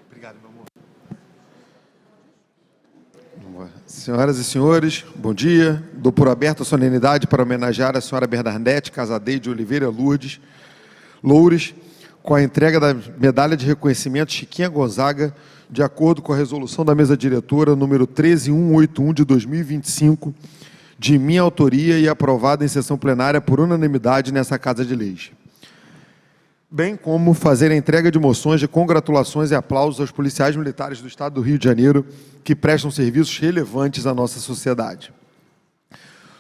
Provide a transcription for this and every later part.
Obrigado, meu amor. Senhoras e senhores, bom dia. Dou por aberta a solenidade para homenagear a senhora Bernadette Casadei de Oliveira Loures, com a entrega da medalha de reconhecimento Chiquinha Gonzaga, de acordo com a resolução da mesa diretora número 13181 de 2025, de minha autoria e aprovada em sessão plenária por unanimidade nessa Casa de Leis. Bem como fazer a entrega de moções de congratulações e aplausos aos policiais militares do Estado do Rio de Janeiro que prestam serviços relevantes à nossa sociedade.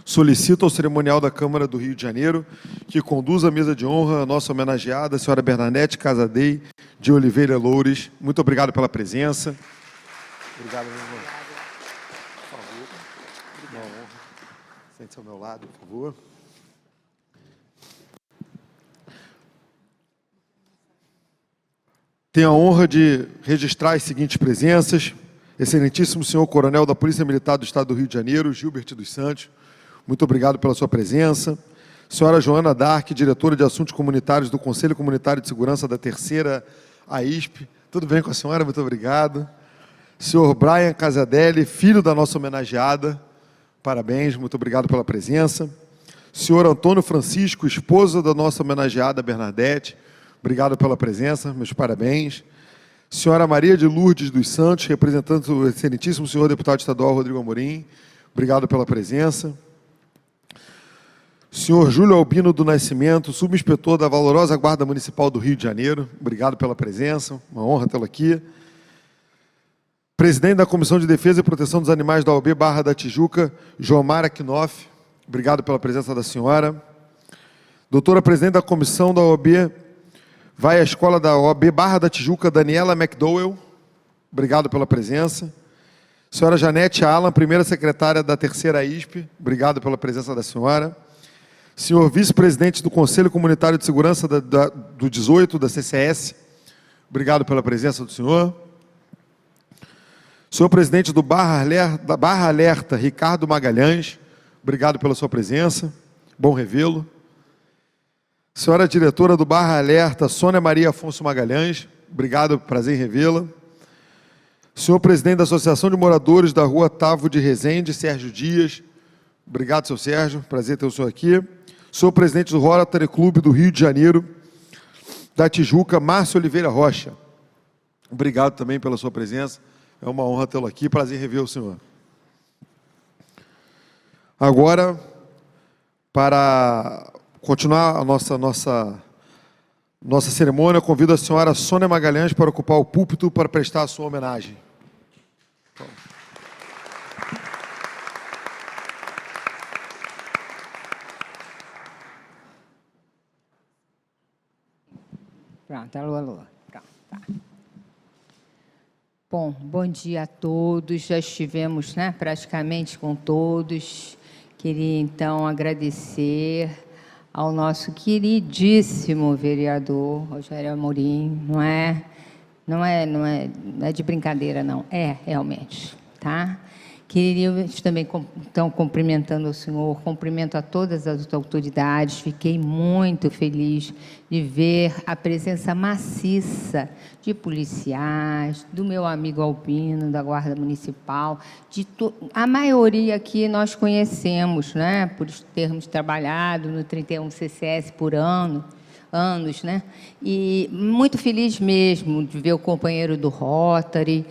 Solicito ao cerimonial da Câmara do Rio de Janeiro que conduza a mesa de honra a nossa homenageada, a senhora Bernadette Casadei de Oliveira Loures. Muito obrigado pela presença. Obrigado, meu irmão. Por favor. Uma honra. Sente-se ao meu lado, por favor. Tenho a honra de registrar as seguintes presenças. Excelentíssimo senhor Coronel da Polícia Militar do Estado do Rio de Janeiro, Gilbert dos Santos, muito obrigado pela sua presença. Senhora Joana Dark, diretora de Assuntos Comunitários do Conselho Comunitário de Segurança da 3ª AISP. Tudo bem com a senhora? Muito obrigado. Senhor Brian Casadelli, filho da nossa homenageada, parabéns, muito obrigado pela presença. Senhor Antônio Francisco, esposo da nossa homenageada Bernadette, obrigado pela presença, meus parabéns. Senhora Maria de Lourdes dos Santos, representante do excelentíssimo senhor deputado estadual Rodrigo Amorim, obrigado pela presença. Senhor Júlio Albino do Nascimento, subinspetor da valorosa Guarda Municipal do Rio de Janeiro, obrigado pela presença, uma honra tê-lo aqui. Presidente da Comissão de Defesa e Proteção dos Animais da OAB Barra da Tijuca, Jomara Knopf, obrigado pela presença da senhora. Doutora Presidente da Comissão da OAB, vai à escola da OAB Barra da Tijuca, Daniela McDowell, obrigado pela presença. Senhora Janete Alan, primeira secretária da 3ª ISP, obrigado pela presença da senhora. Senhor vice-presidente do Conselho Comunitário de Segurança do 18, da CCS, obrigado pela presença do senhor. Senhor presidente da Barra Alerta, Ricardo Magalhães, obrigado pela sua presença, bom revê-lo. Senhora diretora do Barra Alerta, Sônia Maria Afonso Magalhães, obrigado, prazer em revê-la. Senhor presidente da Associação de Moradores da Rua Tavo de Resende, Sérgio Dias, obrigado, seu Sérgio, prazer ter o senhor aqui. Senhor presidente do Rotary Clube do Rio de Janeiro, da Tijuca, Márcio Oliveira Rocha, obrigado também pela sua presença, é uma honra tê-lo aqui, prazer em rever o senhor. Agora, para continuar a nossa cerimônia, convido a senhora Sônia Magalhães para ocupar o púlpito para prestar a sua homenagem. Pronto, alô, alô. Pronto, tá. Bom dia a todos. Já estivemos, praticamente com todos. Queria, então, agradecer ao nosso queridíssimo vereador Rogério Amorim, não é de brincadeira, não, é realmente, tá? Queria também, então, cumprimentando o senhor, cumprimento a todas as autoridades, fiquei muito feliz de ver a presença maciça de policiais, do meu amigo Albino, da Guarda Municipal, a maioria aqui nós conhecemos, por termos trabalhado no 31 CCS por anos, e muito feliz mesmo de ver o companheiro do Rotary,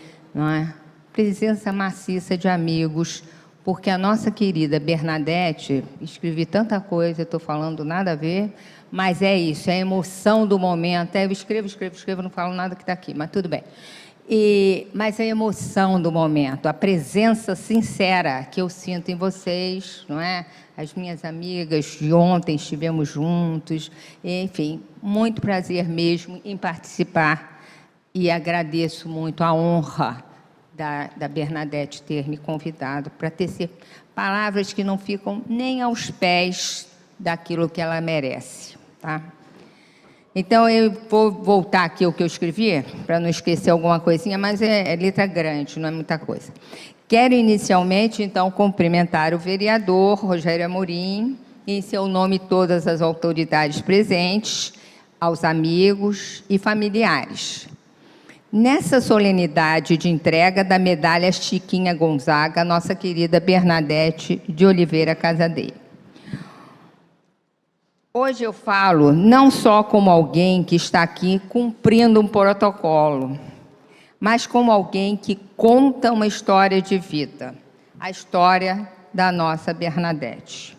presença maciça de amigos, porque a nossa querida Bernadette, escrevi tanta coisa, estou falando nada a ver, mas é isso, é a emoção do momento, eu escrevo, não falo nada que está aqui, mas tudo bem. Mas é a emoção do momento, a presença sincera que eu sinto em vocês, As minhas amigas de ontem estivemos juntos, enfim, muito prazer mesmo em participar e agradeço muito a honra da Bernadette ter me convidado para tecer palavras que não ficam nem aos pés daquilo que ela merece, tá? Então, eu vou voltar aqui ao que eu escrevi, para não esquecer alguma coisinha, mas é letra grande, não é muita coisa. Quero, inicialmente, então, cumprimentar o vereador Rogério Amorim, em seu nome todas as autoridades presentes, aos amigos e familiares. nessa solenidade de entrega da medalha Chiquinha Gonzaga, nossa querida Bernadette de Oliveira Casadei. Hoje eu falo não só como alguém que está aqui cumprindo um protocolo, mas como alguém que conta uma história de vida, a história da nossa Bernadette.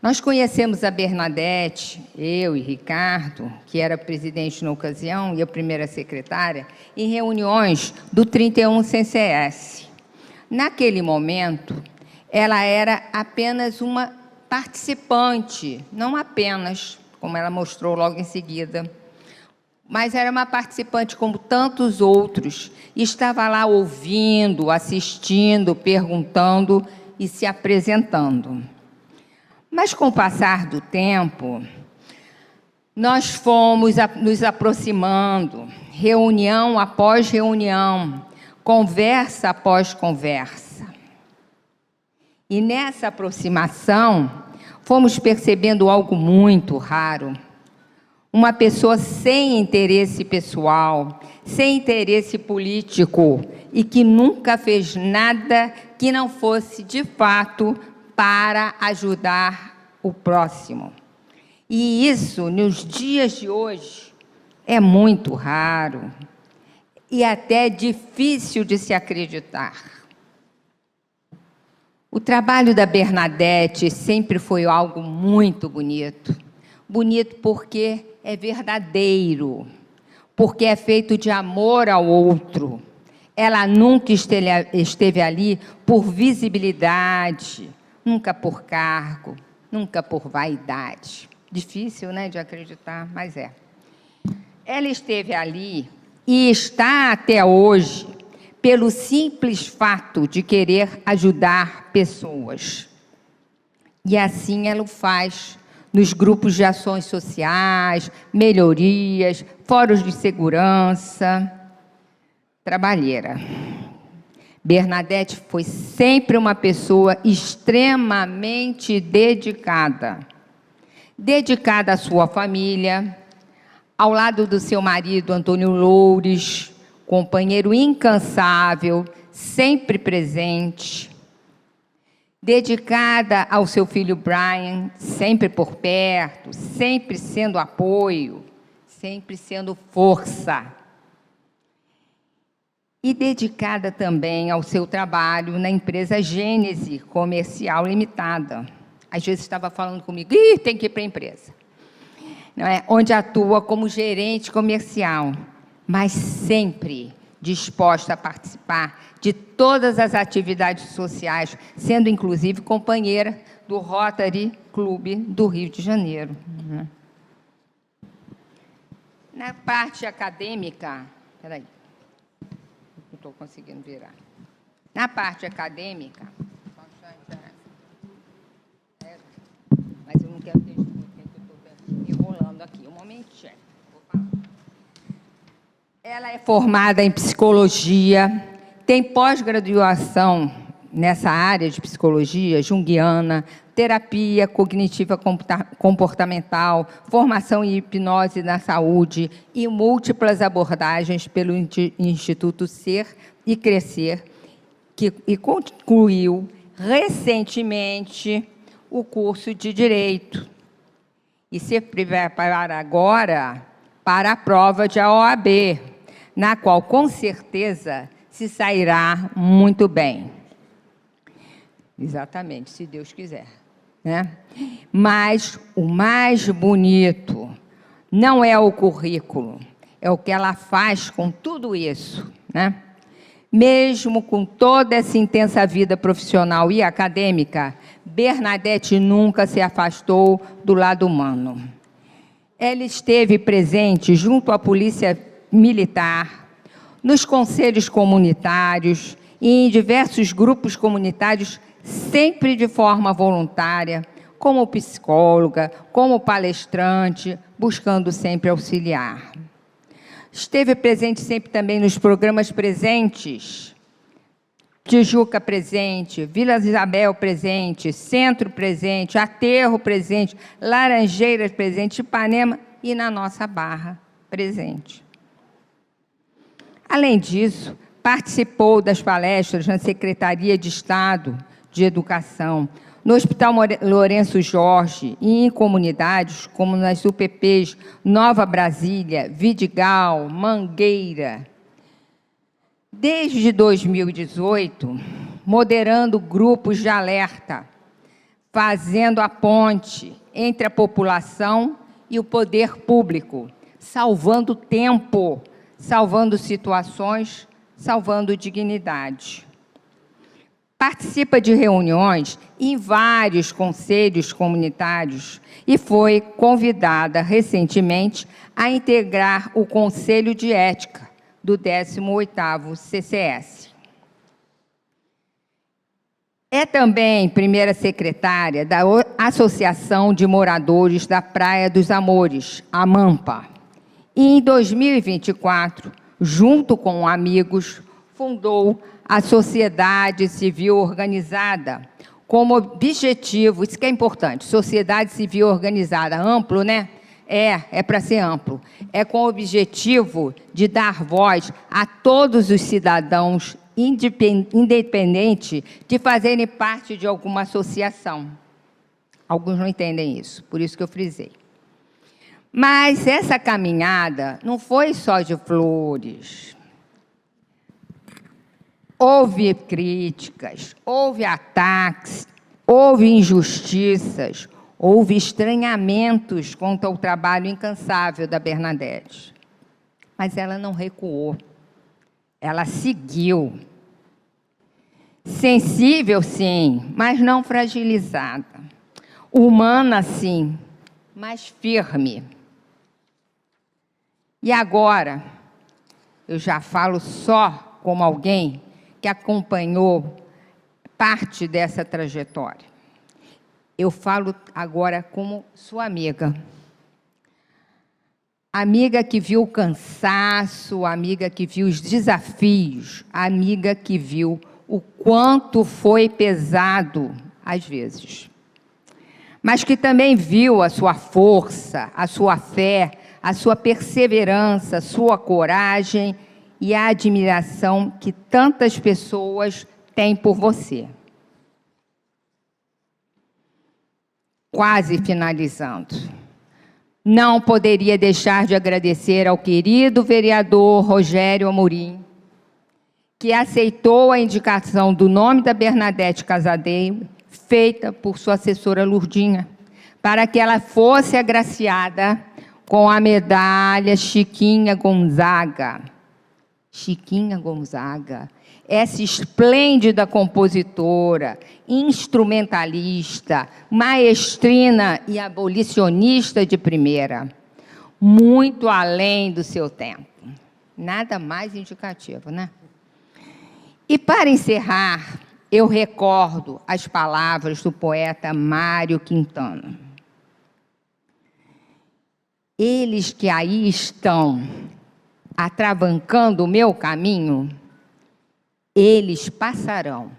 Nós conhecemos a Bernadette, eu e Ricardo, que era presidente na ocasião e a primeira secretária, em reuniões do 31 CCS. Naquele momento, ela era apenas uma participante, não apenas, como ela mostrou logo em seguida, mas era uma participante como tantos outros, e estava lá ouvindo, assistindo, perguntando e se apresentando. Mas, com o passar do tempo, nós fomos nos aproximando, reunião após reunião, conversa após conversa. E nessa aproximação, fomos percebendo algo muito raro. Uma pessoa sem interesse pessoal, sem interesse político e que nunca fez nada que não fosse, de fato, para ajudar o próximo. E isso, nos dias de hoje, é muito raro e até difícil de se acreditar. O trabalho da Bernadette sempre foi algo muito bonito. Bonito porque é verdadeiro, porque é feito de amor ao outro. Ela nunca esteve ali por visibilidade, nunca por cargo, nunca por vaidade. Difícil, né, de acreditar, mas é. Ela esteve ali e está até hoje pelo simples fato de querer ajudar pessoas. E assim ela o faz nos grupos de ações sociais, melhorias, fóruns de segurança, trabalheira. Bernadette foi sempre uma pessoa extremamente dedicada. Dedicada à sua família, ao lado do seu marido, Antônio Loures, companheiro incansável, sempre presente. Dedicada ao seu filho Brian, sempre por perto, sempre sendo apoio, sempre sendo força. E dedicada também ao seu trabalho na empresa Gênese Comercial Limitada. Às vezes estava falando comigo, tem que ir para a empresa. Não é? Onde atua como gerente comercial, mas sempre disposta a participar de todas as atividades sociais, sendo inclusive companheira do Rotary Clube do Rio de Janeiro. Na parte acadêmica, peraí, não estou conseguindo virar. Na parte acadêmica, mas eu não quero ter muito tempo, eu estou enrolando aqui, um momentinho. Ela é formada em psicologia, tem pós-graduação nessa área de psicologia junguiana, terapia cognitiva comportamental, formação em hipnose na saúde e múltiplas abordagens pelo Instituto Ser e Crescer, e concluiu recentemente o curso de Direito. E se prepara agora para a prova de OAB, na qual, com certeza, se sairá muito bem. Exatamente, se Deus quiser. Né? Mas o mais bonito não é o currículo, é o que ela faz com tudo isso. Né? Mesmo com toda essa intensa vida profissional e acadêmica, Bernadette nunca se afastou do lado humano. Ela esteve presente junto à Polícia Militar, nos conselhos comunitários e em diversos grupos comunitários, sempre de forma voluntária, como psicóloga, como palestrante, buscando sempre auxiliar. Esteve presente sempre também nos programas presentes, Tijuca presente, Vila Isabel presente, Centro presente, Aterro presente, Laranjeiras presente, Ipanema e na nossa Barra presente. Além disso, participou das palestras na Secretaria de Estado de Educação, no Hospital Lourenço Jorge e em comunidades como nas UPPs Nova Brasília, Vidigal, Mangueira. Desde 2018, moderando grupos de alerta, fazendo a ponte entre a população e o poder público, salvando tempo, salvando situações, salvando dignidade. Participa de reuniões em vários conselhos comunitários e foi convidada recentemente a integrar o Conselho de Ética do 18º CCS. É também primeira secretária da Associação de Moradores da Praia dos Amores, a MAMPA. E em 2024, junto com amigos, fundou a Sociedade Civil Organizada, como objetivo, isso que é importante, sociedade civil organizada, amplo, né? É para ser amplo. É com o objetivo de dar voz a todos os cidadãos, independente de fazerem parte de alguma associação. Alguns não entendem isso, por isso que eu frisei. Mas essa caminhada não foi só de flores. Houve críticas, houve ataques, houve injustiças, houve estranhamentos quanto ao trabalho incansável da Bernadette. Mas ela não recuou, ela seguiu. Sensível, sim, mas não fragilizada. Humana, sim, mas firme. E agora, eu já falo só como alguém que acompanhou parte dessa trajetória. Eu falo agora como sua amiga. Amiga que viu o cansaço, amiga que viu os desafios, amiga que viu o quanto foi pesado, às vezes. Mas que também viu a sua força, a sua fé, a sua perseverança, a sua coragem e a admiração que tantas pessoas têm por você. Quase finalizando. Não poderia deixar de agradecer ao querido vereador Rogério Amorim, que aceitou a indicação do nome da Bernadette Casadei, feita por sua assessora Lurdinha, para que ela fosse agraciada com a medalha Chiquinha Gonzaga. Chiquinha Gonzaga, essa esplêndida compositora, instrumentalista, maestrina e abolicionista de primeira, muito além do seu tempo. Nada mais indicativo, né? E para encerrar, eu recordo as palavras do poeta Mário Quintana. Eles que aí estão atravancando o meu caminho, eles passarão,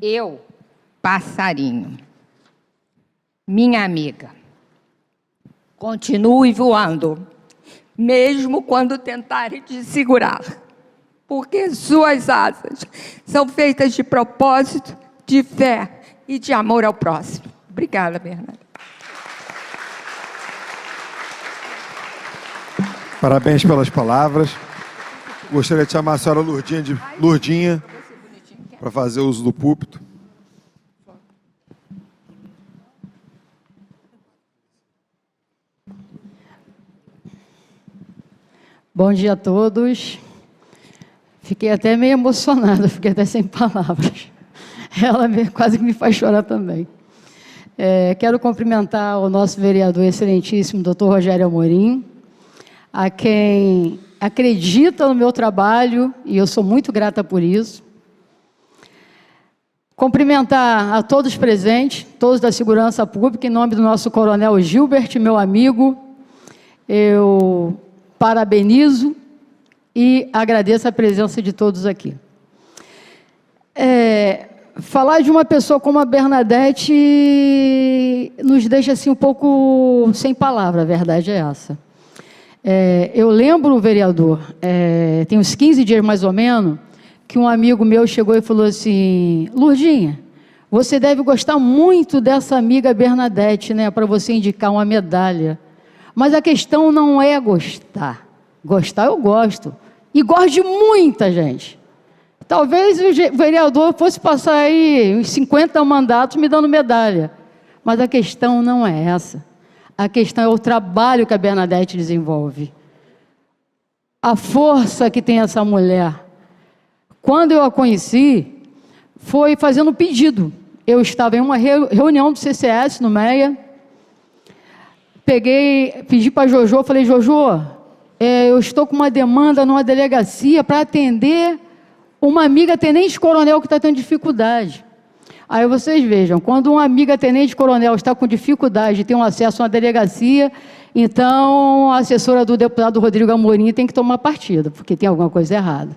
eu passarinho. Minha amiga, continue voando, mesmo quando tentarem te segurar, porque suas asas são feitas de propósito, de fé e de amor ao próximo. Obrigada, Bernadette. Parabéns pelas palavras. Gostaria de chamar a senhora Lurdinha para fazer uso do púlpito. Bom dia a todos. Fiquei até meio emocionada, fiquei até sem palavras. Ela quase que me faz chorar também. Quero cumprimentar o nosso vereador excelentíssimo, doutor Rogério Amorim, a quem acredita no meu trabalho, e eu sou muito grata por isso. Cumprimentar a todos presentes, todos da Segurança Pública, em nome do nosso coronel Gilbert, meu amigo. Eu parabenizo e agradeço a presença de todos aqui. Falar de uma pessoa como a Bernadette nos deixa assim um pouco sem palavra, a verdade é essa. Eu lembro, vereador, tem uns 15 dias mais ou menos, que um amigo meu chegou e falou assim: Lurdinha, você deve gostar muito dessa amiga Bernadette, né, para você indicar uma medalha. Mas a questão não é gostar. Gostar eu gosto. E gosto de muita gente. Talvez o vereador fosse passar aí uns 50 mandatos me dando medalha. Mas a questão não é essa. A questão é o trabalho que a Bernadette desenvolve. A força que tem essa mulher. Quando eu a conheci, foi fazendo um pedido. Eu estava em uma reunião do CCS no MEIA. Pedi para a Jojo, falei: Jojo, eu estou com uma demanda numa delegacia para atender uma amiga tenente-coronel que está tendo dificuldade. Aí vocês vejam, quando uma amiga tenente-coronel está com dificuldade de ter um acesso a uma delegacia, então a assessora do deputado Rodrigo Amorim tem que tomar partida, porque tem alguma coisa errada.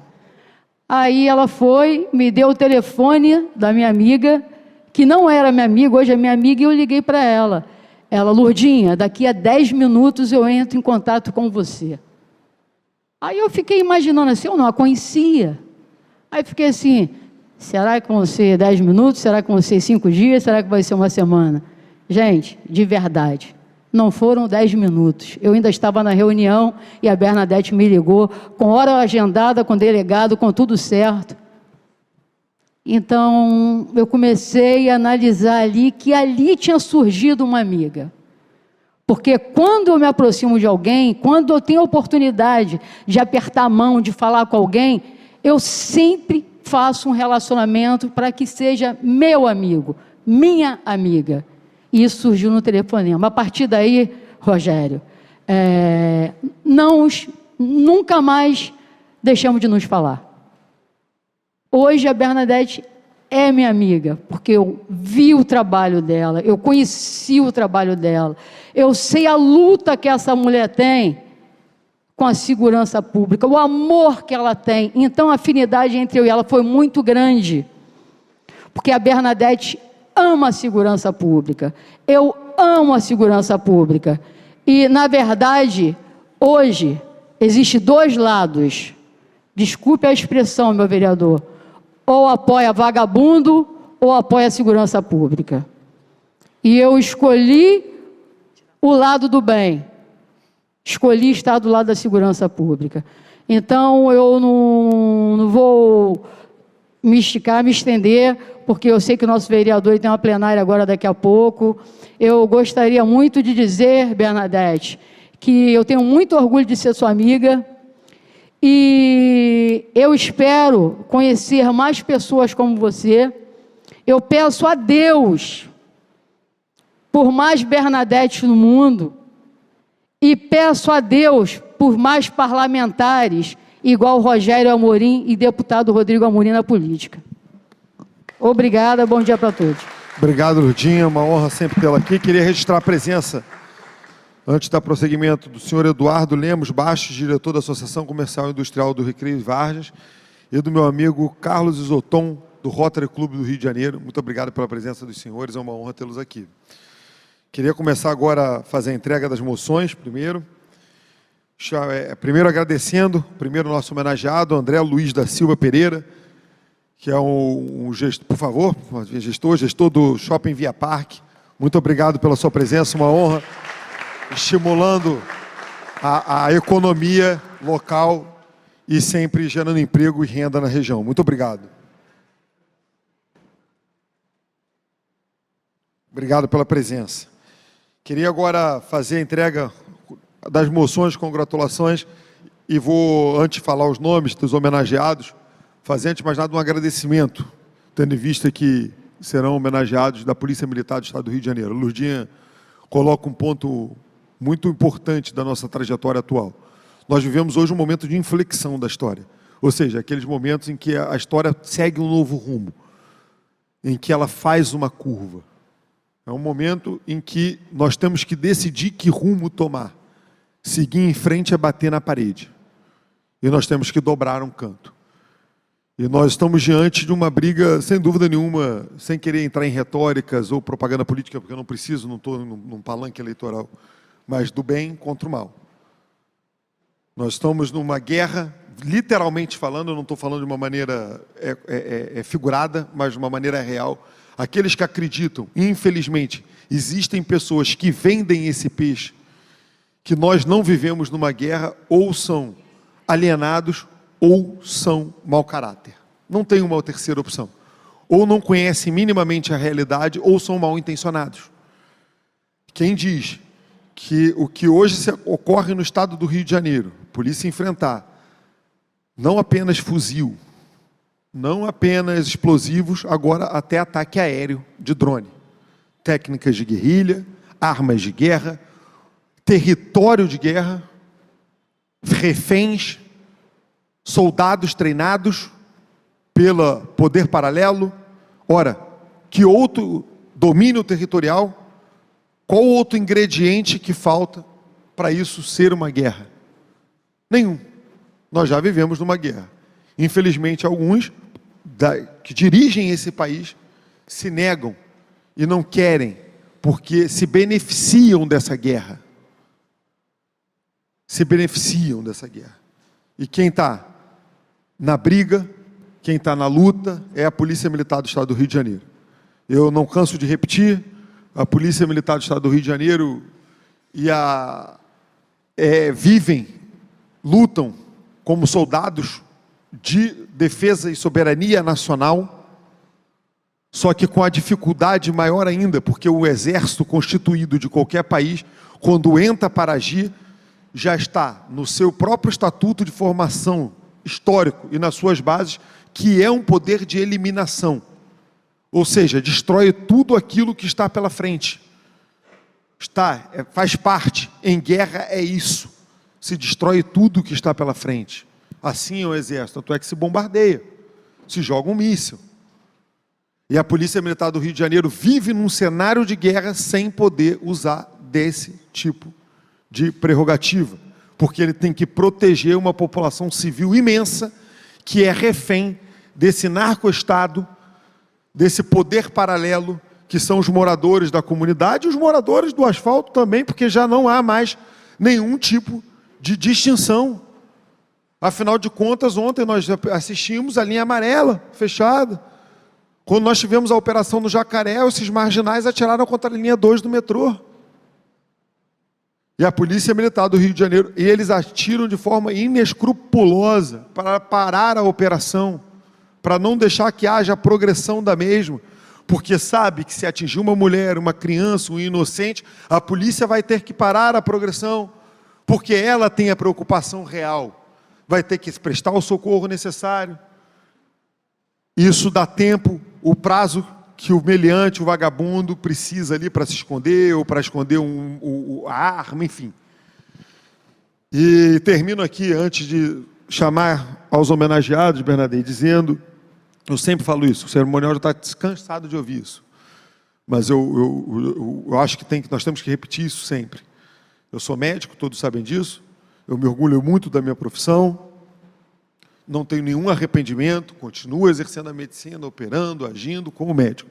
Aí ela foi, me deu o telefone da minha amiga, que não era minha amiga, hoje é minha amiga, e eu liguei para ela. Ela: Lurdinha, daqui a 10 minutos eu entro em contato com você. Aí eu fiquei imaginando assim, eu não a conhecia. Aí fiquei assim: será que vão ser 10 minutos? Será que vão ser 5 dias? Será que vai ser uma semana? Gente, de verdade, não foram 10 minutos. Eu ainda estava na reunião e a Bernadette me ligou, com hora agendada, com delegado, com tudo certo. Então, eu comecei a analisar ali que ali tinha surgido uma amiga. Porque quando eu me aproximo de alguém, quando eu tenho a oportunidade de apertar a mão, de falar com alguém, eu sempre faço um relacionamento para que seja meu amigo, minha amiga. E isso surgiu no telefonema. A partir daí, Rogério, nunca mais deixamos de nos falar. Hoje a Bernadette é minha amiga, porque eu vi o trabalho dela, eu conheci o trabalho dela, eu sei a luta que essa mulher tem com a segurança pública, o amor que ela tem. Então a afinidade entre eu e ela foi muito grande, porque a Bernadette ama a segurança pública, eu amo a segurança pública, e na verdade, hoje, existem 2 lados, desculpe a expressão, meu vereador, ou apoia vagabundo, ou apoia a segurança pública. E eu escolhi o lado do bem. Escolhi estar do lado da segurança pública. Então, eu não vou me esticar, me estender, porque eu sei que o nosso vereador tem uma plenária agora daqui a pouco. Eu gostaria muito de dizer, Bernadette, que eu tenho muito orgulho de ser sua amiga, e eu espero conhecer mais pessoas como você. Eu peço a Deus por mais Bernadette no mundo, e peço a Deus por mais parlamentares igual Rogério Amorim e deputado Rodrigo Amorim na política. Obrigada, bom dia para todos. Obrigado, Lurdinha, uma honra sempre tê-la aqui. Queria registrar a presença, antes do prosseguimento, do senhor Eduardo Lemos Bastos, diretor da Associação Comercial e Industrial do Recreio e Vargas, e do meu amigo Carlos Isoton, do Rotary Clube do Rio de Janeiro. Muito obrigado pela presença dos senhores, é uma honra tê-los aqui. Queria começar agora a fazer a entrega das moções, primeiro agradecendo, primeiro nosso homenageado, André Luiz da Silva Pereira, que é um gestor, por favor, gestor do Shopping Via Parque. Muito obrigado pela sua presença, uma honra, estimulando a economia local e sempre gerando emprego e renda na região. Muito obrigado. Obrigado pela presença. Queria agora fazer a entrega das moções, congratulações, e vou, antes de falar os nomes dos homenageados, fazer, antes de mais nada, um agradecimento, tendo em vista que serão homenageados da Polícia Militar do Estado do Rio de Janeiro. Lurdinha coloca um ponto muito importante da nossa trajetória atual. Nós vivemos hoje um momento de inflexão da história, ou seja, aqueles momentos em que a história segue um novo rumo, em que ela faz uma curva. É um momento em que nós temos que decidir que rumo tomar. Seguir em frente é bater na parede. E nós temos que dobrar um canto. E nós estamos diante de uma briga, sem dúvida nenhuma, sem querer entrar em retóricas ou propaganda política, porque eu não preciso, não estou num palanque eleitoral, mas do bem contra o mal. Nós estamos numa guerra, literalmente falando, eu não estou falando de uma maneira figurada, mas de uma maneira real. Aqueles que acreditam, infelizmente, existem pessoas que vendem esse peixe, que nós não vivemos numa guerra, ou são alienados, ou são mau caráter. Não tem uma terceira opção. Ou não conhecem minimamente a realidade, ou são mal intencionados. Quem diz que o que hoje ocorre no estado do Rio de Janeiro, polícia enfrentar, não apenas fuzil, não apenas explosivos, agora até ataque aéreo de drone, técnicas de guerrilha, armas de guerra, território de guerra, reféns, soldados treinados pelo poder paralelo. Ora, que outro domínio territorial, qual outro ingrediente que falta para isso ser uma guerra? Nenhum. Nós já vivemos numa guerra. Infelizmente, alguns que dirigem esse país se negam e não querem, porque se beneficiam dessa guerra. Se beneficiam dessa guerra. E quem está na briga, quem está na luta, é a Polícia Militar do Estado do Rio de Janeiro. Eu não canso de repetir, a Polícia Militar do Estado do Rio de Janeiro vivem, lutam como soldados de defesa e soberania nacional, só que com a dificuldade maior ainda, porque o exército constituído de qualquer país, quando entra para agir, já está no seu próprio estatuto de formação histórico e nas suas bases, que é um poder de eliminação. Ou seja, destrói tudo aquilo que está pela frente. Faz parte. Em guerra é isso. Se destrói tudo que está pela frente. Assim é o exército. Tanto é que se bombardeia. Se joga um míssil. E a Polícia Militar do Rio de Janeiro vive num cenário de guerra sem poder usar desse tipo de prerrogativa. Porque ele tem que proteger uma população civil imensa que é refém desse narco-estado, desse poder paralelo, que são os moradores da comunidade e os moradores do asfalto também, porque já não há mais nenhum tipo de distinção. Afinal de contas, ontem nós assistimos a linha amarela fechada. Quando nós tivemos a operação no Jacaré, esses marginais atiraram contra a linha 2 do metrô. E a Polícia Militar do Rio de Janeiro, eles atiram de forma inescrupulosa para parar a operação, para não deixar que haja progressão da mesma, porque sabe que se atingir uma mulher, uma criança, um inocente, a polícia vai ter que parar a progressão, porque ela tem a preocupação real, vai ter que prestar o socorro necessário. Isso dá tempo, o prazo que o meliante, o vagabundo, precisa ali para se esconder, ou para esconder a arma, enfim. E termino aqui, antes de chamar aos homenageados, Bernadette, dizendo, eu sempre falo isso, o cerimonial já está cansado de ouvir isso, mas eu acho que nós temos que repetir isso sempre. Eu sou médico, todos sabem disso, eu me orgulho muito da minha profissão, não tenho nenhum arrependimento, continuo exercendo a medicina, operando, agindo como médico.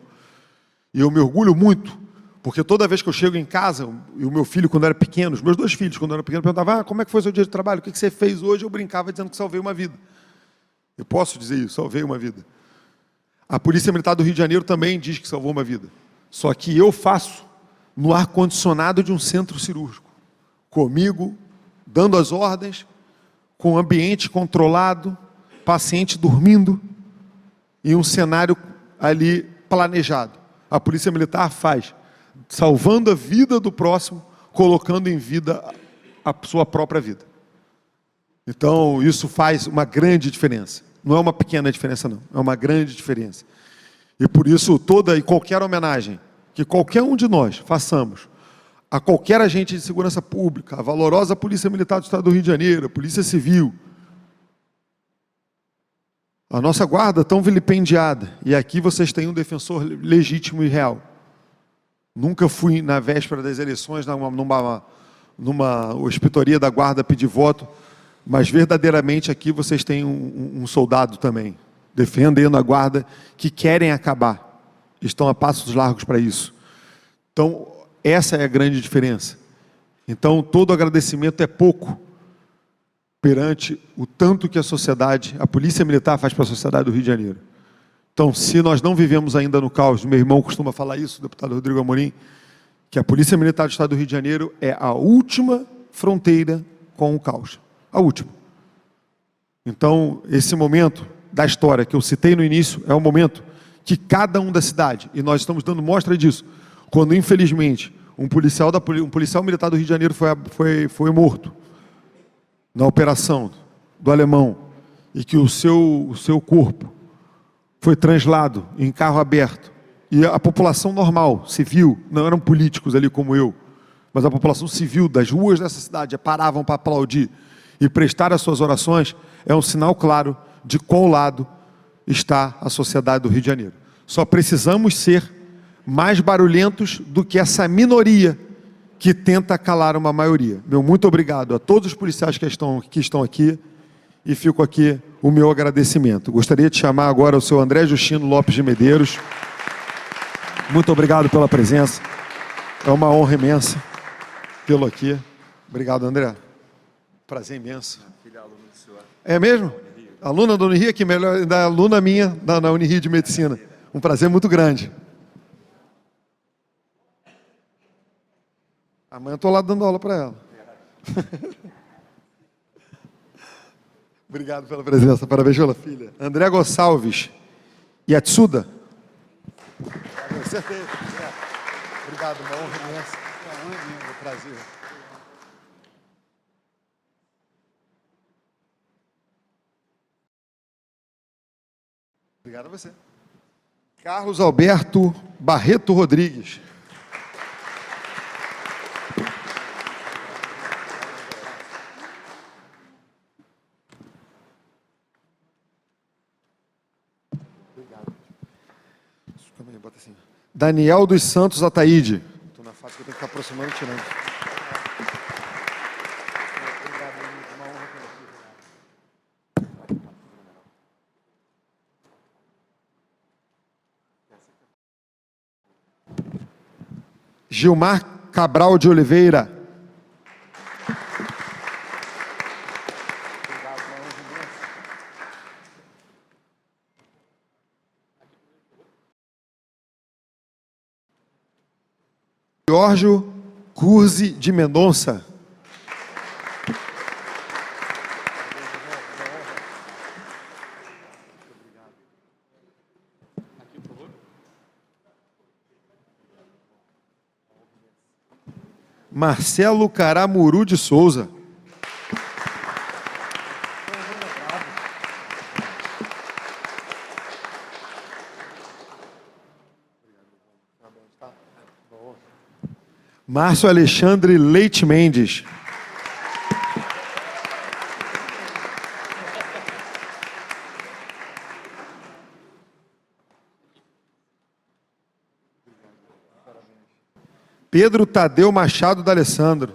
E eu me orgulho muito, porque toda vez que eu chego em casa, e o meu filho, quando era pequeno, os meus 2 filhos, quando eram pequenos, perguntavam, como é que foi o seu dia de trabalho? O que você fez hoje? Eu brincava dizendo que salvei uma vida. Eu posso dizer isso, salvei uma vida. A Polícia Militar do Rio de Janeiro também diz que salvou uma vida. Só que eu faço no ar-condicionado de um centro cirúrgico. Comigo, dando as ordens, com ambiente controlado, paciente dormindo, e um cenário ali planejado. A Polícia Militar faz, salvando a vida do próximo, colocando em vida a sua própria vida. Então, isso faz uma grande diferença. Não é uma pequena diferença, não. É uma grande diferença. E por isso, toda e qualquer homenagem que qualquer um de nós façamos a qualquer agente de segurança pública, a valorosa Polícia Militar do Estado do Rio de Janeiro, a Polícia Civil, a nossa guarda tão vilipendiada, e aqui vocês têm um defensor legítimo e real. Nunca fui na véspera das eleições, numa hospitoria da guarda pedir voto, mas verdadeiramente aqui vocês têm um soldado também, defendendo a guarda, que querem acabar, estão a passos largos para isso. Então, essa é a grande diferença. Então, todo agradecimento é pouco perante o tanto que a sociedade, a Polícia Militar faz para a sociedade do Rio de Janeiro. Então, se nós não vivemos ainda no caos, meu irmão costuma falar isso, o deputado Rodrigo Amorim, que a Polícia Militar do Estado do Rio de Janeiro é a última fronteira com o caos. A última. Então, esse momento da história que eu citei no início é um momento que cada um da cidade, e nós estamos dando mostra disso, quando, infelizmente, um policial militar do Rio de Janeiro foi morto na operação do Alemão, e que o seu corpo foi translado em carro aberto, e a população normal, civil, não eram políticos ali como eu, mas a população civil das ruas dessa cidade paravam para aplaudir e prestar as suas orações, é um sinal claro de qual lado está a sociedade do Rio de Janeiro. Só precisamos ser mais barulhentos do que essa minoria que tenta calar uma maioria. Meu muito obrigado a todos os policiais que estão aqui, e fico aqui o meu agradecimento. Gostaria de chamar agora o seu André Justino Lopes de Medeiros. Muito obrigado pela presença. É uma honra imensa tê-lo aqui. Obrigado, André. Prazer imenso. Filha aluna do senhor. É mesmo? Aluna da Unirio, que melhor, da aluna minha na Unirio de Medicina. Um prazer muito grande. Amanhã eu estou lá dando aula para ela. Obrigado pela presença. Parabéns pela filha. André Gonçalves Yatsuda. Acertei. Obrigado, uma honra imensa. É um prazer. Obrigado a você. Carlos Alberto Barreto Rodrigues. Obrigado. Bota assim. Daniel dos Santos Ataíde. Estou na fase que eu tenho que ficar aproximando e tirando. Gilmar Cabral de Oliveira. Giorgio Curzi de Mendonça. Marcelo Caramuru de Souza. Márcio Alexandre Leite Mendes. Pedro Tadeu Machado D'Alessandro.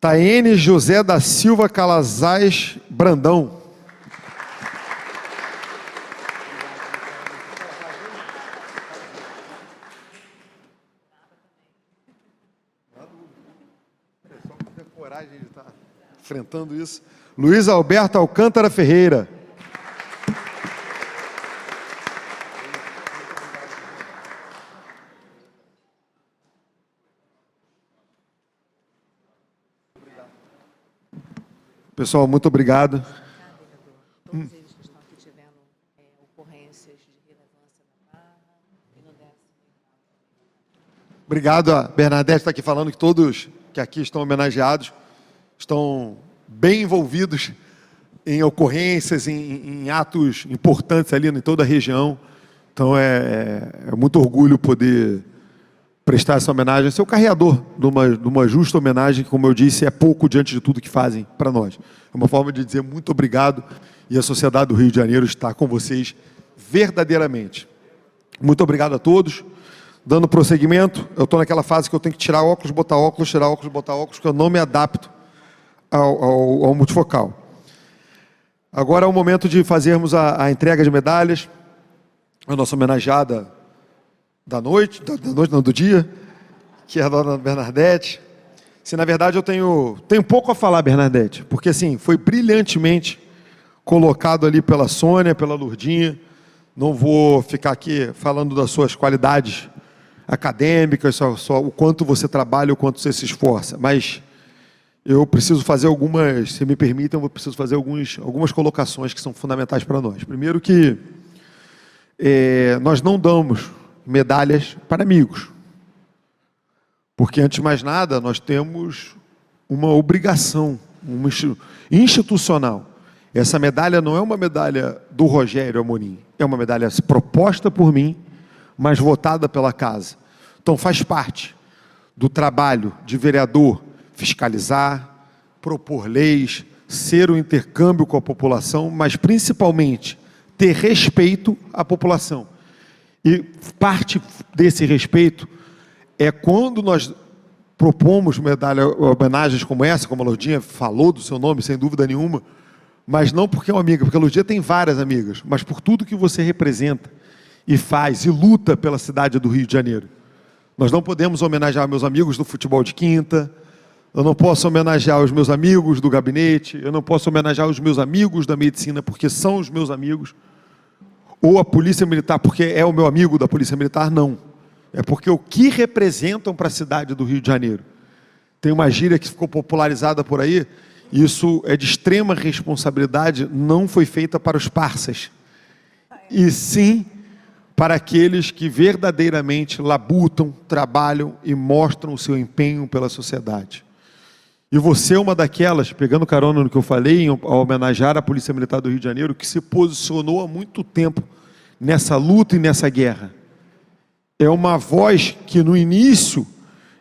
Taene José da Silva Calazás Brandão. Coragem de estar enfrentando isso. Luiz Alberto Alcântara Ferreira. Pessoal, muito obrigado. Todos eles que estão aqui tiveram ocorrências de relevância na barra e no décimo. Obrigado. A Bernadette está aqui falando que todos que aqui estão homenageados estão bem envolvidos em ocorrências, em atos importantes ali em toda a região. Então é muito orgulho poder prestar essa homenagem, ser o carreador de uma justa homenagem, que, como eu disse, é pouco diante de tudo que fazem para nós. É uma forma de dizer muito obrigado, e a sociedade do Rio de Janeiro está com vocês verdadeiramente. Muito obrigado a todos. Dando prosseguimento, eu estou naquela fase que eu tenho que tirar óculos, botar óculos, tirar óculos, botar óculos, porque eu não me adapto ao multifocal. Agora é o momento de fazermos a entrega de medalhas, a nossa homenageada da noite não, do dia, que é a dona Bernadette. Se na verdade eu tenho pouco a falar, Bernadette, porque assim, foi brilhantemente colocado ali pela Sônia, pela Lurdinha. Não vou ficar aqui falando das suas qualidades acadêmicas, só o quanto você trabalha, o quanto você se esforça, mas eu preciso fazer algumas, se me permitem, eu preciso fazer algumas colocações que são fundamentais para nós. Primeiro que nós não damos medalhas para amigos, porque antes de mais nada nós temos uma obrigação institucional. Essa medalha não é uma medalha do Rogério Amorim, é uma medalha proposta por mim, mas votada pela casa. Então faz parte do trabalho de vereador fiscalizar, propor leis, ser um intercâmbio com a população, mas principalmente ter respeito à população. E parte desse respeito é quando nós propomos homenagens como essa, como a Lourdinha falou do seu nome, sem dúvida nenhuma, mas não porque é uma amiga, porque a Lourdinha tem várias amigas, mas por tudo que você representa e faz e luta pela cidade do Rio de Janeiro. Nós não podemos homenagear meus amigos do futebol de quinta, eu não posso homenagear os meus amigos do gabinete, eu não posso homenagear os meus amigos da medicina, porque são os meus amigos, ou a Polícia Militar, porque é o meu amigo da Polícia Militar, não. É porque o que representam para a cidade do Rio de Janeiro. Tem uma gíria que ficou popularizada por aí, isso é de extrema responsabilidade, não foi feita para os parças, e sim para aqueles que verdadeiramente labutam, trabalham e mostram o seu empenho pela sociedade. E você é uma daquelas, pegando carona no que eu falei, ao homenagear a Polícia Militar do Rio de Janeiro, que se posicionou há muito tempo nessa luta e nessa guerra. É uma voz que no início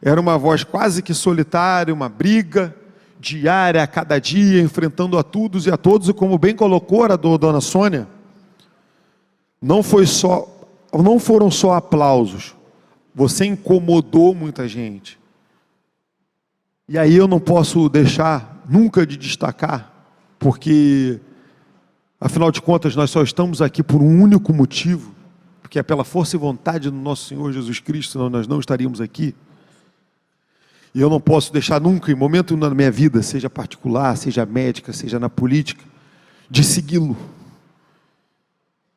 era uma voz quase que solitária, uma briga diária a cada dia, enfrentando a todos e a todos, e como bem colocou a dona Sônia, não foram só aplausos, você incomodou muita gente. E aí eu não posso deixar nunca de destacar, porque afinal de contas nós só estamos aqui por um único motivo, porque é pela força e vontade do nosso Senhor Jesus Cristo, senão nós não estaríamos aqui. E eu não posso deixar nunca, em momento na minha vida, seja particular, seja médica, seja na política, de segui-lo.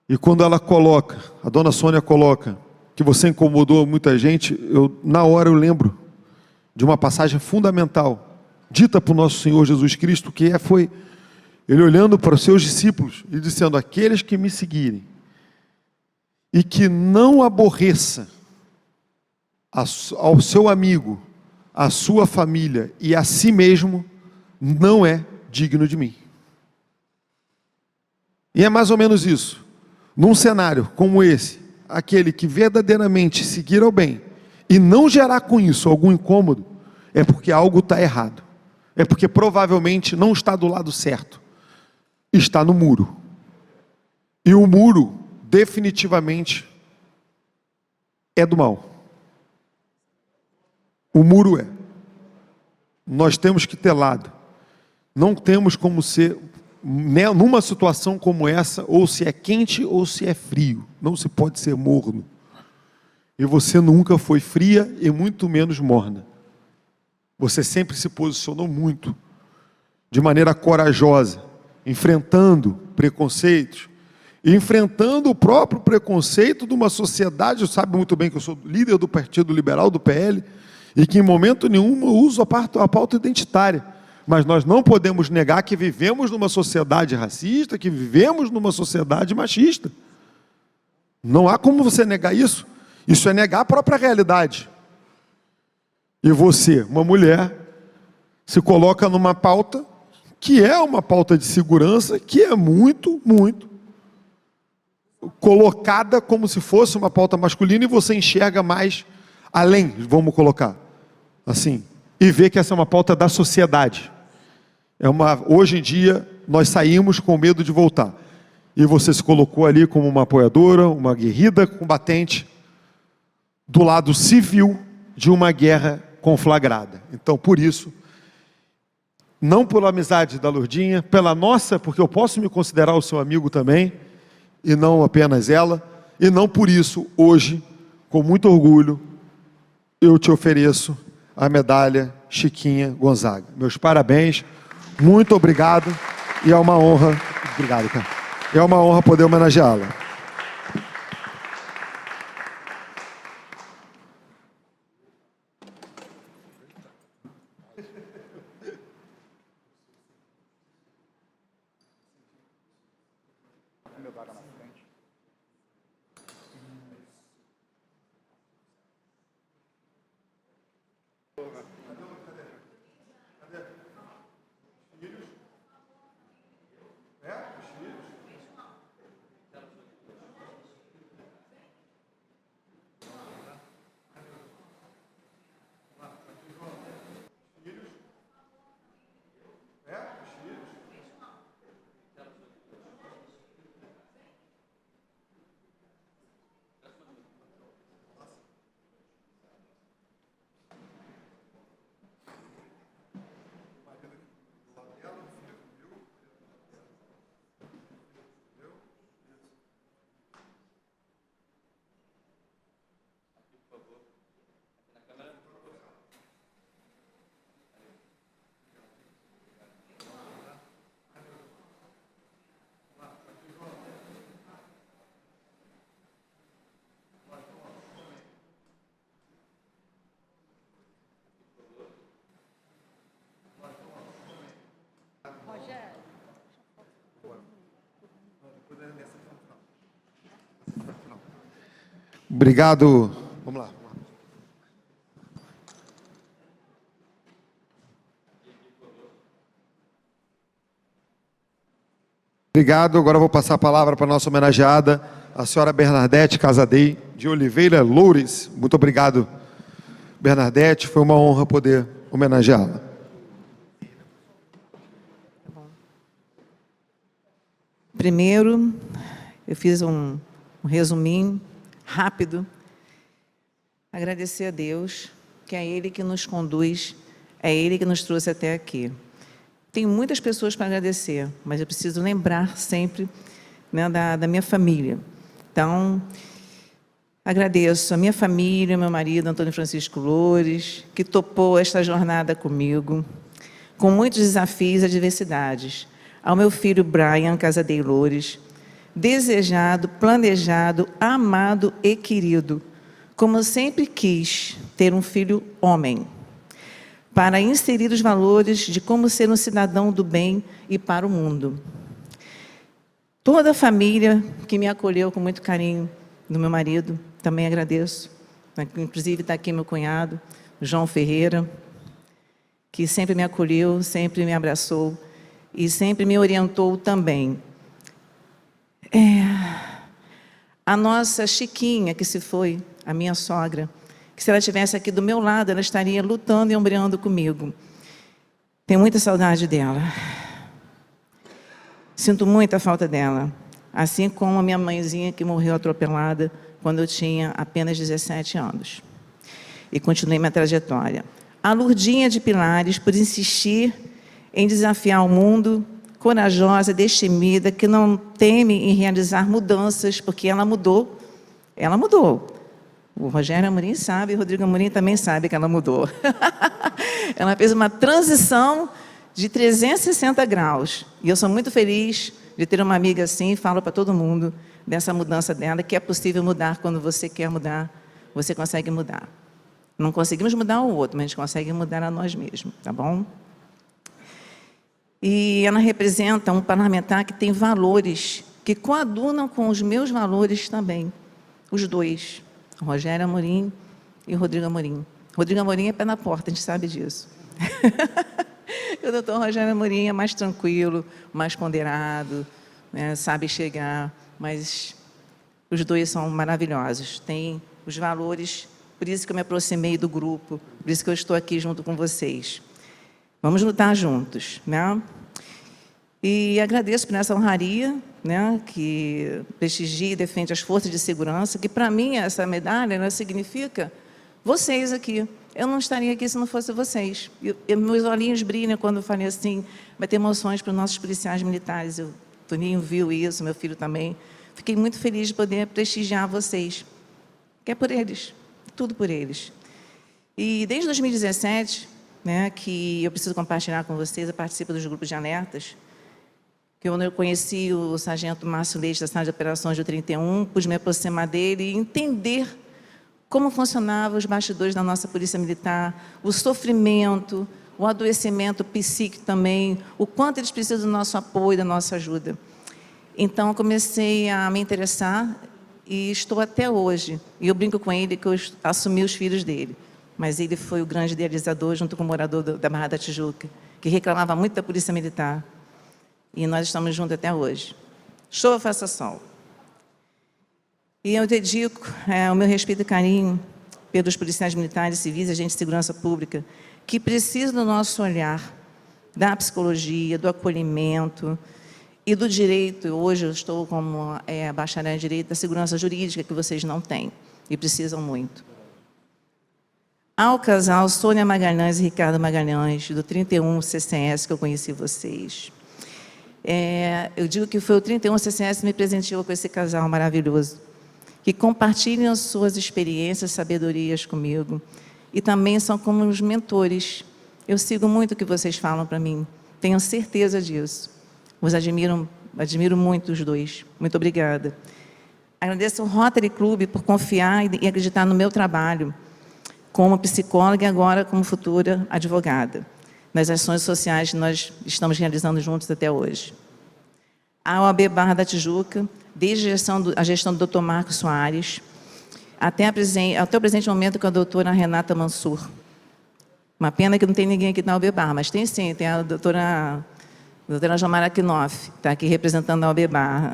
E quando ela coloca, a dona Sônia coloca, que você incomodou muita gente, na hora eu lembro de uma passagem fundamental, dita por nosso Senhor Jesus Cristo, que foi ele olhando para os seus discípulos e dizendo: aqueles que me seguirem, e que não aborreça ao seu amigo, a sua família e a si mesmo, não é digno de mim. E é mais ou menos isso. Num cenário como esse, aquele que verdadeiramente seguir ao bem e não gerar com isso algum incômodo, é porque algo está errado. É porque provavelmente não está do lado certo. Está no muro. E o muro, definitivamente, é do mal. O muro é. Nós temos que ter lado. Não temos como ser, numa situação como essa, ou se é quente ou se é frio. Não se pode ser morno. E você nunca foi fria e muito menos morna. Você sempre se posicionou muito, de maneira corajosa, enfrentando preconceitos, enfrentando o próprio preconceito de uma sociedade. Você sabe muito bem que eu sou líder do Partido Liberal, do PL, e que em momento nenhum eu uso a pauta identitária. Mas nós não podemos negar que vivemos numa sociedade racista, que vivemos numa sociedade machista. Não há como você negar isso. Isso é negar a própria realidade. E você, uma mulher, se coloca numa pauta que é uma pauta de segurança, que é muito, muito colocada como se fosse uma pauta masculina, e você enxerga mais além, vamos colocar assim, e vê que essa é uma pauta da sociedade. Hoje em dia, nós saímos com medo de voltar. E você se colocou ali como uma apoiadora, uma aguerrida combatente, do lado civil de uma guerra conflagrada. Então, por isso, não pela amizade da Lourdinha, pela nossa, porque eu posso me considerar o seu amigo também, e não apenas ela, e não por isso, hoje, com muito orgulho, eu te ofereço a medalha Chiquinha Gonzaga. Meus parabéns, muito obrigado, e é uma honra, obrigado, cara. É uma honra poder homenageá-la. Obrigado. Vamos lá. Obrigado. Agora eu vou passar a palavra para a nossa homenageada, a senhora Bernadette Casadei, de Oliveira Loures. Muito obrigado, Bernadette. Foi uma honra poder homenageá-la. Primeiro, eu fiz um resuminho rápido. Agradecer a Deus, que é Ele que nos conduz, é Ele que nos trouxe até aqui. Tenho muitas pessoas para agradecer, mas eu preciso lembrar sempre, né, da minha família. Então, agradeço a minha família, meu marido, Antônio Francisco Loures, que topou esta jornada comigo, com muitos desafios e adversidades. Ao meu filho Brian Casadei Loures, desejado, planejado, amado e querido, como eu sempre quis ter um filho homem, para inserir os valores de como ser um cidadão do bem e para o mundo. Toda a família que me acolheu com muito carinho, do meu marido, também agradeço. Inclusive está aqui meu cunhado, João Ferreira, que sempre me acolheu, sempre me abraçou e sempre me orientou também. A nossa Chiquinha, que se foi, a minha sogra, que se ela estivesse aqui do meu lado, ela estaria lutando e ombreando comigo. Tenho muita saudade dela. Sinto muita falta dela. Assim como a minha mãezinha, que morreu atropelada quando eu tinha apenas 17 anos. E continuei minha trajetória. A Lourdinha de Pilares, por insistir em desafiar o mundo, corajosa, destemida, que não teme em realizar mudanças, porque ela mudou. Ela mudou. O Rogério Amorim sabe, o Rodrigo Amorim também sabe que ela mudou. Ela fez uma transição de 360 graus. E eu sou muito feliz de ter uma amiga assim, falo para todo mundo dessa mudança dela, que é possível mudar quando você quer mudar, você consegue mudar. Não conseguimos mudar o outro, mas a gente consegue mudar a nós mesmos, tá bom? E ela representa um parlamentar que tem valores que coadunam com os meus valores também. Os dois, Rogério Amorim e Rodrigo Amorim. Rodrigo Amorim é pé na porta, a gente sabe disso. O doutor Rogério Amorim é mais tranquilo, mais ponderado, né, sabe chegar, mas os dois são maravilhosos. Têm os valores, por isso que eu me aproximei do grupo, por isso que eu estou aqui junto com vocês. Vamos lutar juntos, né? E agradeço por essa honraria, né, que prestigia e defende as forças de segurança, que para mim essa medalha, ela significa vocês aqui. eu não estaria aqui se não fosse vocês. Meus olhinhos brilham quando eu falei assim, vai ter emoções para os nossos policiais militares. O Toninho viu isso, meu filho também. Fiquei muito feliz de poder prestigiar vocês, que é por eles, tudo por eles. E desde 2017, né, que eu preciso compartilhar com vocês, eu participo dos grupos de alertas, que quando eu conheci o sargento Márcio Leite da sala de operações do 31, pude me aproximar dele e entender como funcionavam os bastidores da nossa polícia militar, o sofrimento, o adoecimento psíquico também, o quanto eles precisam do nosso apoio, da nossa ajuda. Então, eu comecei a me interessar e estou até hoje. E eu brinco com ele que eu assumi os filhos dele. Mas ele foi o grande idealizador, junto com o morador da Barra da Tijuca, que reclamava muito da polícia militar. E nós estamos juntos até hoje. Chova, faça sol. E eu dedico o meu respeito e carinho pelos policiais militares, civis, agentes de segurança pública, que precisam do nosso olhar, da psicologia, do acolhimento e do direito. Hoje eu estou como bacharel em Direito da Segurança Jurídica, que vocês não têm e precisam muito. Ao casal Sônia Magalhães e Ricardo Magalhães, do 31 CCS, que eu conheci vocês. Eu digo que foi o 31 CCS que me presenteou com esse casal maravilhoso, que compartilham suas experiências, sabedorias comigo, e também são como os mentores. Eu sigo muito o que vocês falam para mim, tenho certeza disso. Os admiro muito os dois. Muito obrigada. Agradeço ao Rotary Club por confiar e acreditar no meu trabalho, como psicóloga e agora como futura advogada, nas ações sociais que nós estamos realizando juntos até hoje. A OAB Barra da Tijuca, desde a gestão do Dr. Marcos Soares, até o presente momento com a doutora Renata Mansur. Uma pena que não tem ninguém aqui na OAB Barra, mas tem sim, tem a doutora Jomara Knopf, está aqui representando a OAB Barra.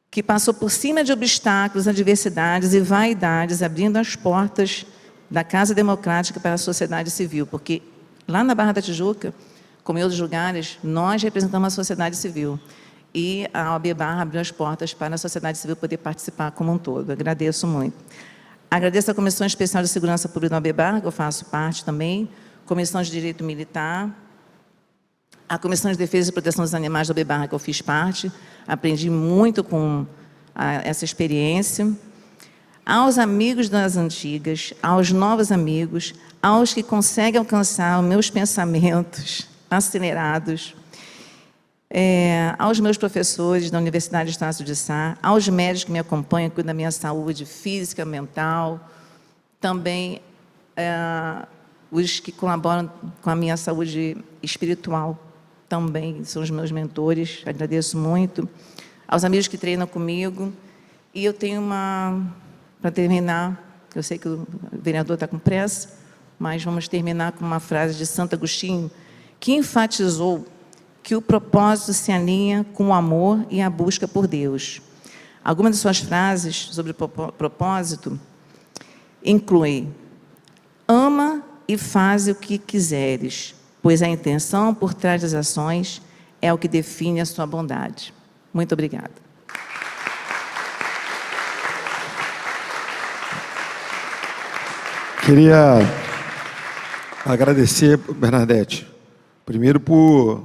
Que passou por cima de obstáculos, adversidades e vaidades, abrindo as portas da Casa Democrática para a sociedade civil, porque lá na Barra da Tijuca, como em outros lugares, nós representamos a sociedade civil. E a OAB Barra abriu as portas para a sociedade civil poder participar como um todo. Agradeço muito. Agradeço à Comissão Especial de Segurança Pública da OAB Barra, que eu faço parte também, Comissão de Direito Militar, a Comissão de Defesa e Proteção dos Animais da OAB Barra, que eu fiz parte, aprendi muito com essa experiência. Aos amigos das antigas, aos novos amigos, aos que conseguem alcançar os meus pensamentos acelerados, aos meus professores da Universidade Estácio de Sá, aos médicos que me acompanham, cuidam da minha saúde física, mental, também os que colaboram com a minha saúde espiritual, também são os meus mentores, agradeço muito. Aos amigos que treinam comigo. E eu tenho para terminar, eu sei que o vereador está com pressa, mas vamos terminar com uma frase de Santo Agostinho, que enfatizou que o propósito se alinha com o amor e a busca por Deus. Algumas de suas frases sobre o propósito incluem: ama e faz o que quiseres, pois a intenção por trás das ações é o que define a sua bondade. Muito obrigada. Queria agradecer, Bernadette, primeiro por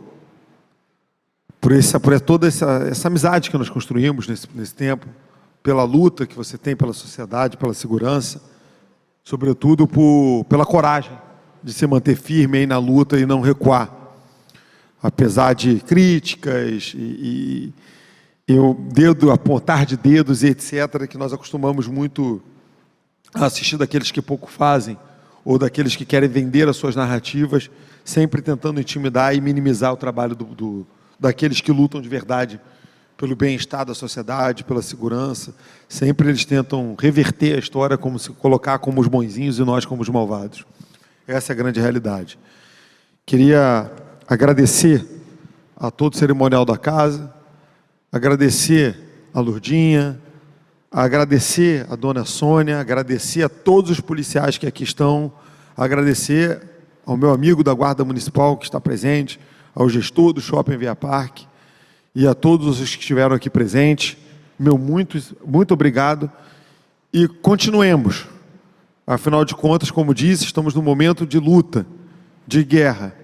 toda essa amizade que nós construímos nesse tempo, pela luta que você tem pela sociedade, pela segurança, sobretudo pela coragem de se manter firme aí na luta e não recuar, apesar de críticas e apontar de dedos e etc., que nós acostumamos muito a assistir daqueles que pouco fazem, ou daqueles que querem vender as suas narrativas, sempre tentando intimidar e minimizar o trabalho daqueles que lutam de verdade pelo bem-estar da sociedade, pela segurança. Sempre eles tentam reverter a história, como se colocar como os bonzinhos e nós como os malvados. Essa é a grande realidade. Queria agradecer a todo o cerimonial da casa, agradecer a Lourdinha, agradecer a dona Sônia, agradecer a todos os policiais que aqui estão, agradecer ao meu amigo da Guarda Municipal que está presente, ao gestor do Shopping Via Parque e a todos os que estiveram aqui presentes. Meu muito obrigado e continuemos. Afinal de contas, como disse, estamos num momento de luta, de guerra.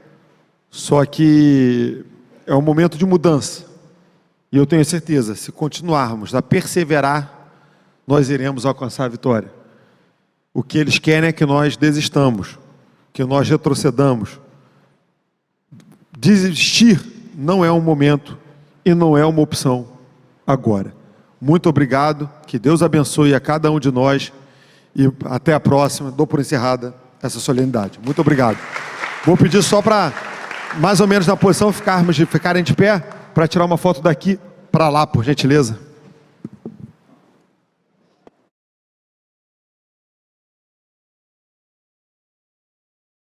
Só que é um momento de mudança. E eu tenho certeza, se continuarmos a perseverar, nós iremos alcançar a vitória. O que eles querem é que nós desistamos, que nós retrocedamos. Desistir não é um momento e não é uma opção agora. Muito obrigado, que Deus abençoe a cada um de nós e até a próxima. Dou por encerrada essa solenidade. Muito obrigado. Vou pedir só para, mais ou menos na posição, ficarem de pé, para tirar uma foto daqui para lá, por gentileza.